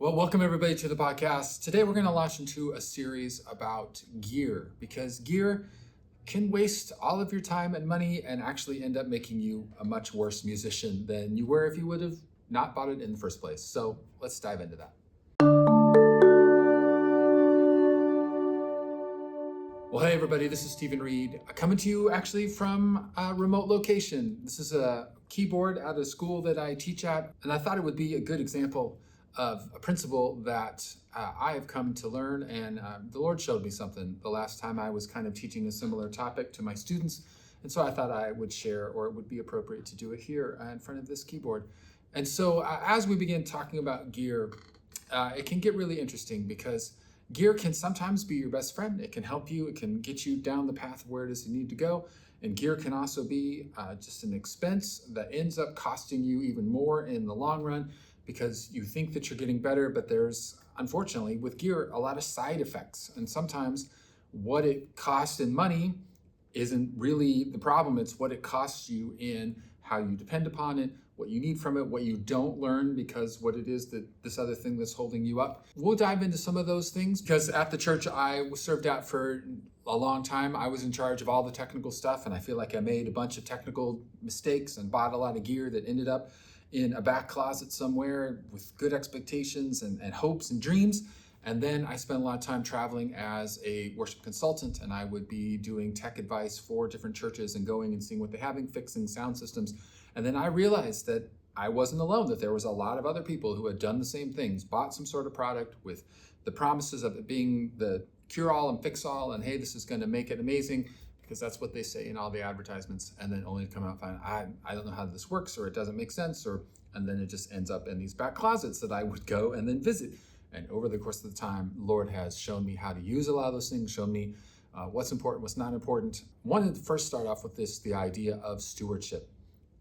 Well, welcome everybody to the podcast. Today we're going to launch into a series about gear because gear can waste all of your time and money and actually end up making you a much worse musician than you were if you would have not bought it in the first place. So let's dive into that. Well, hey everybody, this is Stephen Reed, coming to you actually from a remote location. This is a keyboard at a school that I teach at, and I thought it would be a good example of a principle that I have come to learn, and the Lord showed me something the last time I was kind of teaching a similar topic to my students, and so I thought I would share, or it would be appropriate to do it here in front of this keyboard. And so as we begin talking about gear, it can get really interesting because gear can sometimes be your best friend. It can help you. It can get you down the path of where it is you need to go. And gear can also be just an expense that ends up costing you even more in the long run because you think that you're getting better, but there's, unfortunately, with gear, a lot of side effects. And sometimes what it costs in money isn't really the problem. It's what it costs you in how you depend upon it, what you need from it, what you don't learn because what it is that this other thing that's holding you up. We'll dive into some of those things because at the church I served at for a long time, I was in charge of all the technical stuff, and I feel like I made a bunch of technical mistakes and bought a lot of gear that ended up in a back closet somewhere with good expectations and hopes and dreams. And then I spent a lot of time traveling as a worship consultant, and I would be doing tech advice for different churches and going and seeing what they're having, fixing sound systems. And then I realized that I wasn't alone, that there was a lot of other people who had done the same things, bought some sort of product with the promises of it being the cure-all and fix-all, and hey, this is going to make it amazing, because that's what they say in all the advertisements, and then only to come out and find, I don't know how this works, or it doesn't make sense, and then it just ends up in these back closets that I would go and then visit. And over the course of the time, Lord has shown me how to use a lot of those things, shown me what's important, what's not important. I wanted to first start off with the idea of stewardship.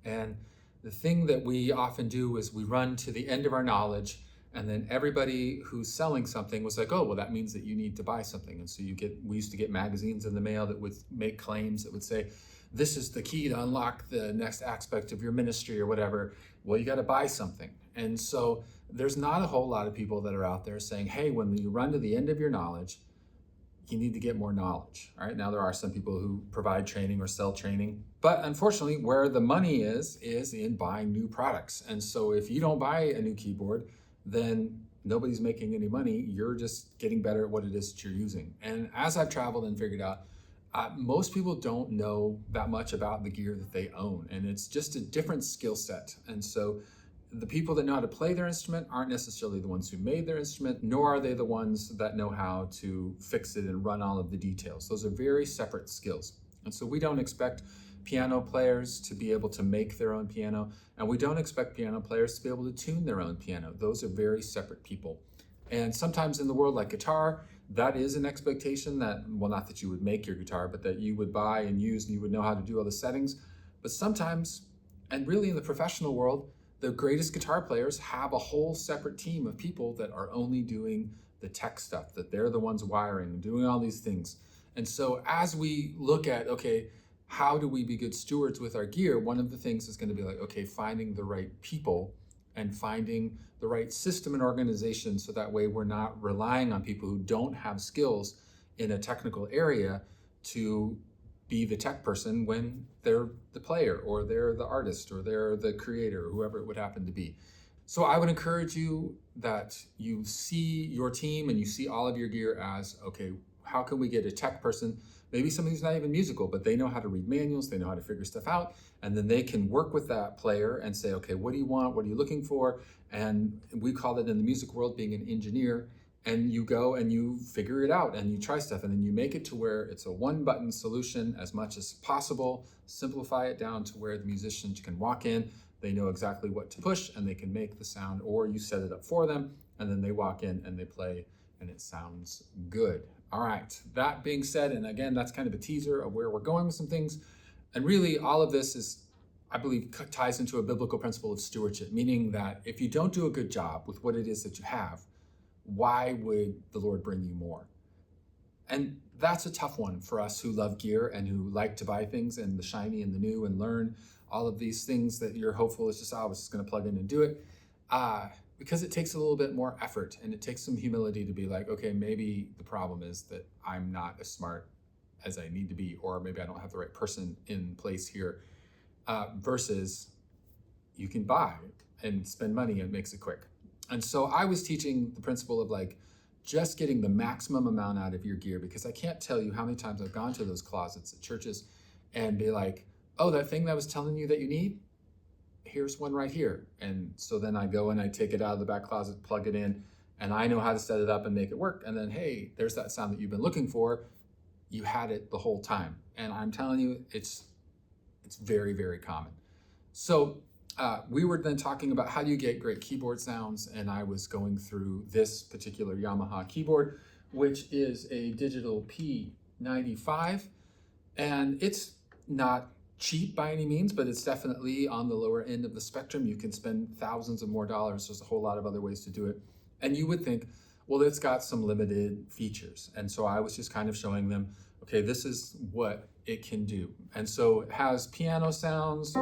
And the thing that we often do is we run to the end of our knowledge, and then everybody who's selling something was like, oh, well, that means that you need to buy something. And so we used to get magazines in the mail that would make claims that would say, this is the key to unlock the next aspect of your ministry or whatever. Well, you got to buy something. And so there's not a whole lot of people that are out there saying, hey, when you run to the end of your knowledge, you need to get more knowledge. All right. Now, there are some people who provide training or sell training, but unfortunately, where the money is in buying new products. And so if you don't buy a new keyboard, then nobody's making any money. You're just getting better at what it is that you're using. And as I've traveled and figured out, most people don't know that much about the gear that they own, and it's just a different skill set. And so the people that know how to play their instrument aren't necessarily the ones who made their instrument, nor are they the ones that know how to fix it and run all of the details. Those are very separate skills. And so we don't expect piano players to be able to make their own piano, and we don't expect piano players to be able to tune their own piano. Those are very separate people. And sometimes in the world like guitar, that is an expectation that, well, not that you would make your guitar, but that you would buy and use and you would know how to do all the settings. But sometimes, and really in the professional world, the greatest guitar players have a whole separate team of people that are only doing the tech stuff, that they're the ones wiring and doing all these things. And so as we look at, okay, how do we be good stewards with our gear? One of the things is going to be like, okay, finding the right people and finding the right system and organization, so that way we're not relying on people who don't have skills in a technical area to be the tech person when they're the player or they're the artist or they're the creator, whoever it would happen to be. So I would encourage you that you see your team and you see all of your gear as, okay, how can we get a tech person, maybe somebody who's not even musical, but they know how to read manuals, they know how to figure stuff out, and then they can work with that player and say, okay, what do you want? What are you looking for? And we call it in the music world being an engineer. And you go and you figure it out and you try stuff, and then you make it to where it's a one-button solution as much as possible, simplify it down to where the musicians can walk in, they know exactly what to push and they can make the sound, or you set it up for them and then they walk in and they play and it sounds good. All right, that being said, and again, that's kind of a teaser of where we're going with some things. And really all of this is, I believe, ties into a biblical principle of stewardship, meaning that if you don't do a good job with what it is that you have, why would the Lord bring you more? And that's a tough one for us who love gear and who like to buy things and the shiny and the new and learn all of these things that you're hopeful is just, I was just going to plug in and do it. because it takes a little bit more effort and it takes some humility to be like, okay, maybe the problem is that I'm not as smart as I need to be, or maybe I don't have the right person in place here, versus you can buy and spend money and it makes it quick. And so I was teaching the principle of like just getting the maximum amount out of your gear, because I can't tell you how many times I've gone to those closets at churches and be like, oh, that thing that I was telling you that you need, here's one right here. And so then I go and I take it out of the back closet, plug it in, and I know how to set it up and make it work. And then, hey, there's that sound that you've been looking for. You had it the whole time. And I'm telling you, it's very, very common. So we were then talking about how do you get great keyboard sounds, and I was going through this particular Yamaha keyboard, which is a digital P95, and it's not cheap by any means, but it's definitely on the lower end of the spectrum. You can spend thousands of more dollars. There's a whole lot of other ways to do it. And you would think, well, it's got some limited features. And so I was just kind of showing them, okay, this is what it can do. And so it has piano sounds,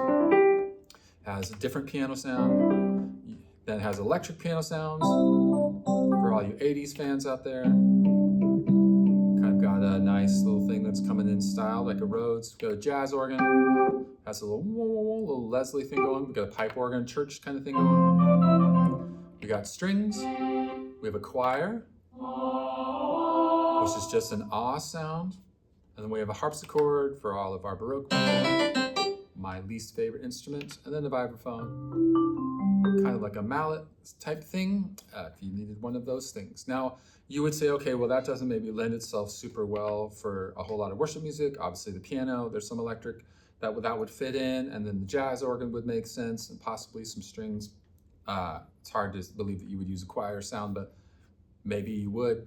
has a different piano sound, then it has electric piano sounds for all you 80s fans out there. Kind of got a nice little thing that's coming in style, like a Rhodes. We've got a jazz organ, has a little Leslie thing going. We got a pipe organ, church kind of thing going. We got strings. We have a choir, which is just an ah sound. And then we have a harpsichord for all of our Baroque people, my least favorite instrument, and then the vibraphone, kind of like a mallet type thing, if you needed one of those things. Now, you would say, okay, well, that doesn't maybe lend itself super well for a whole lot of worship music. Obviously, the piano, there's some electric that would fit in, and then the jazz organ would make sense, and possibly some strings. It's hard to believe that you would use a choir sound, but maybe you would.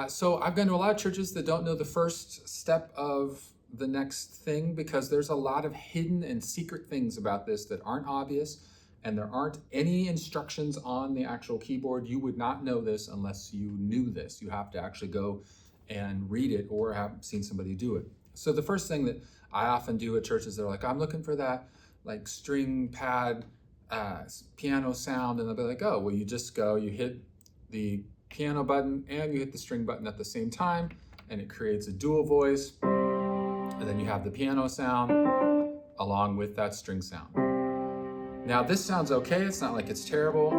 So I've gone to a lot of churches that don't know the first step of the next thing, because there's a lot of hidden and secret things about this that aren't obvious, and there aren't any instructions on the actual keyboard. You would not know this unless you knew this. You have to actually go and read it or have seen somebody do it. So the first thing that I often do at churches, they're like, I'm looking for that like string pad piano sound, and they'll be like, oh, well, you just go, you hit the piano button and you hit the string button at the same time, and it creates a dual voice, and then you have the piano sound along with that string sound. Now this sounds okay, it's not like it's terrible,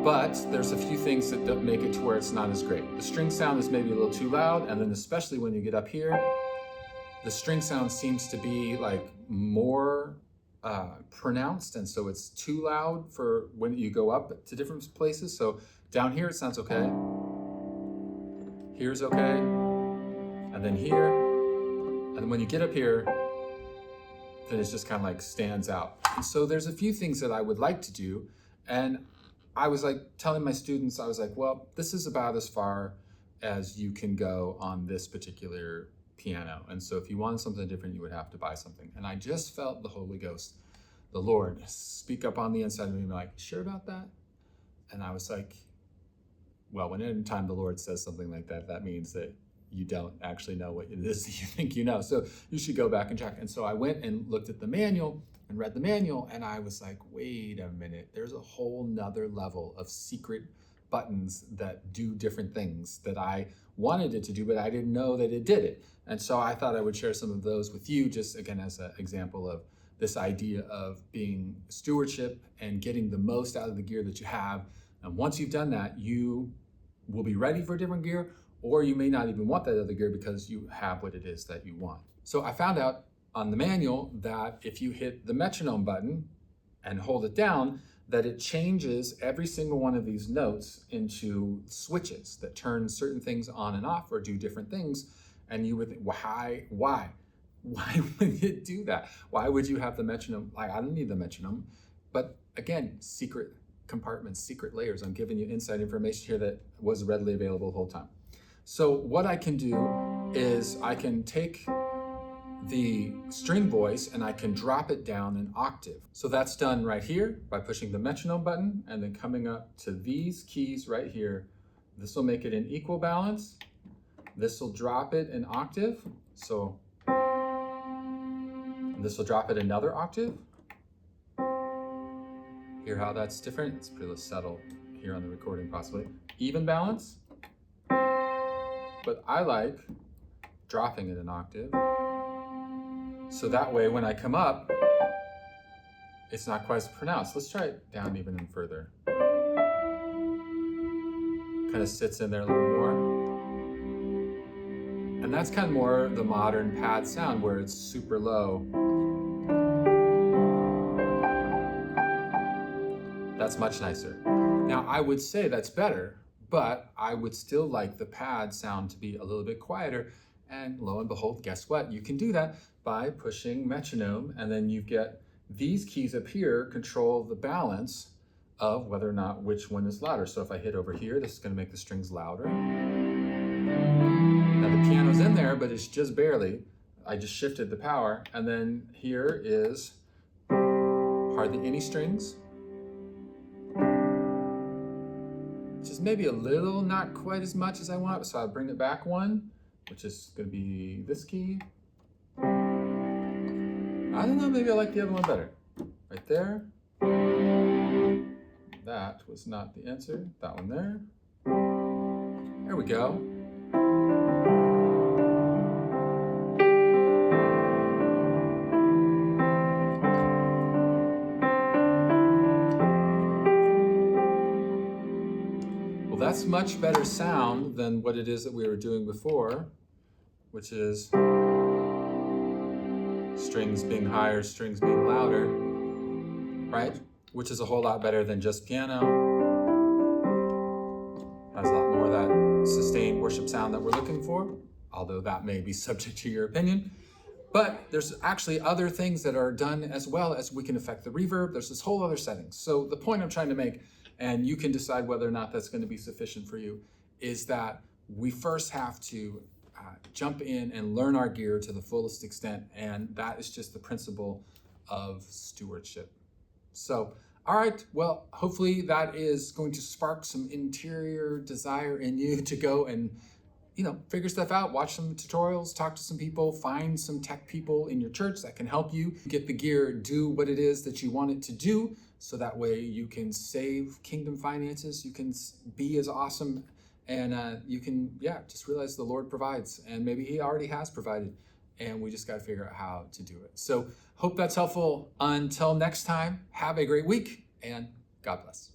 but there's a few things that don't make it to where it's not as great. The string sound is maybe a little too loud, and then especially when you get up here, the string sound seems to be like more pronounced, and so it's too loud for when you go up to different places. So down here it sounds okay, here's okay, and then here, and then when you get up here, then it's just kind of like stands out. And so there's a few things that I would like to do, and I was like telling my students, I was like, well, this is about as far as you can go on this particular piano. And so if you wanted something different, you would have to buy something. And I just felt the Holy Ghost, the Lord, speak up on the inside of me, like, sure about that? And I was like, well, when any time the Lord says something like that, that means that you don't actually know what it is that you think you know. So you should go back and check. And so I went and looked at the manual and read the manual, and I was like, wait a minute, there's a whole nother level of secret buttons that do different things that I wanted it to do, but I didn't know that it did it. And so I thought I would share some of those with you, just again as an example of this idea of being stewardship and getting the most out of the gear that you have. And once you've done that, you will be ready for different gear, or you may not even want that other gear because you have what it is that you want. So I found out on the manual that if you hit the metronome button and hold it down, that it changes every single one of these notes into switches that turn certain things on and off or do different things. And you would think, why would it do that? Why would you have the metronome? Like, I don't need the metronome. But again, secret compartments, secret layers. I'm giving you inside information here that was readily available the whole time. So what I can do is I can take the string voice and I can drop it down an octave. So that's done right here by pushing the metronome button and then coming up to these keys right here. This will make it in equal balance. This will drop it an octave. So and this will drop it another octave. Hear how that's different? It's pretty subtle here on the recording possibly. Even balance, but I like dropping it an octave. So that way when I come up, it's not quite as pronounced. Let's try it down even further. Kind of sits in there a little more. And that's kind of more the modern pad sound where it's super low. That's much nicer. Now I would say that's better, but I would still like the pad sound to be a little bit quieter. And lo and behold, guess what? You can do that by pushing metronome, and then you get these keys up here control the balance of whether or not which one is louder. So if I hit over here, this is going to make the strings louder. Now the piano's in there, but it's just barely. I just shifted the power, and then here is hardly any strings. Which is maybe a little, not quite as much as I want, so I'll bring it back one, which is going to be this key. I don't know, maybe I like the other one better. Right there. That was not the answer. That one there. There we go. Well, that's much better sound than what it is that we were doing before, which is strings being higher, strings being louder, right? Which is a whole lot better than just piano. Has a lot more of that sustained worship sound that we're looking for, although that may be subject to your opinion. But there's actually other things that are done as well as we can affect the reverb. There's this whole other settings. So the point I'm trying to make, and you can decide whether or not that's going to be sufficient for you, is that we first have to jump in and learn our gear to the fullest extent, and that is just the principle of stewardship. So, all right, well, hopefully that is going to spark some interior desire in you to go and, figure stuff out, watch some tutorials, talk to some people, find some tech people in your church that can help you get the gear, do what it is that you want it to do, so that way you can save kingdom finances, you can be as awesome, and you can, just realize the Lord provides, and maybe He already has provided, and we just got to figure out how to do it. So hope that's helpful. Until next time, have a great week, and God bless.